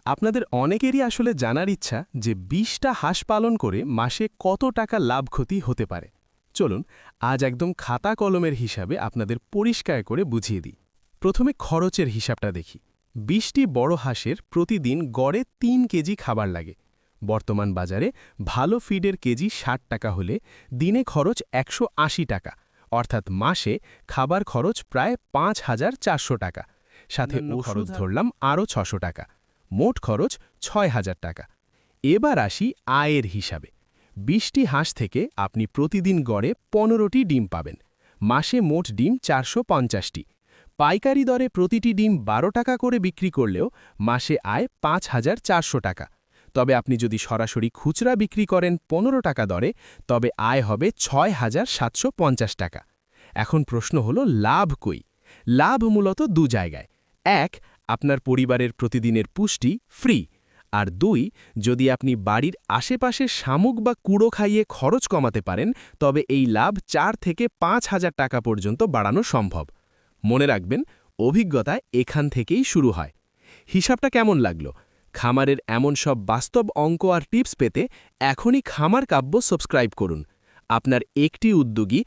আপনাদের অনেকেরই আসলে জানার ইচ্ছা যে ২০টা হাঁস পালন করে মাসে কত টাকা লাভ ক্ষতি হতে পারে। চলুন আজ একদম খাতা কলমের হিসাবে আপনাদের পরিষ্কার করে বুঝিয়ে দিই। প্রথমে খরচের হিসাবটা দেখি। ২০টি বড় হাঁসের প্রতিদিন গড়ে ৩ কেজি খাবার লাগে। বর্তমান বাজারে ভালো ফিডের কেজি ৬০ টাকা হলে দিনে খরচ ১৮০ টাকা, অর্থাৎ মাসে খাবার খরচ প্রায় ৫,৪০০ টাকা। সাথে ওষুধ ধরলাম আরও ৬০০ টাকা। মোট খরচ ৬,০০০ টাকা। এবার আসি আয়ের হিসাবে। ২০টি হাঁস থেকে আপনি প্রতিদিন গড়ে ১৫টি ডিম পাবেন। মাসে মোট ডিম ৪৫০টি। পাইকারি দরে প্রতিটি ডিম ১২ টাকা করে বিক্রি করলেও মাসে আয় ৫,৪০০ টাকা। তবে আপনি যদি সরাসরি খুচরা বিক্রি করেন ১৫ টাকা দরে, তবে আয় হবে ৬,৭৫০ টাকা। এখন প্রশ্ন হলো লাভ কই? লাভ মূলত দু জায়গায়। এক, আপনার পরিবারের প্রতিদিনের পুষ্টি ফ্রি। আর ২, যদি আপনি বাড়ির আশেপাশে শামুক বা কুড়ো খাইয়ে খরচ কমাতে পারেন, তবে এই লাভ ৪ থেকে ৫,০০০ টাকা পর্যন্ত বাড়ানো সম্ভব। মনে রাখবেন, অভিজ্ঞতা এখান থেকেই শুরু হয়। হিসাবটা কেমন লাগলো? খামারের এমন সব বাস্তব অঙ্ক আর টিপস পেতে এখনই খামার কাব্য সাবস্ক্রাইব করুন। আপনার একটি উদ্যোগী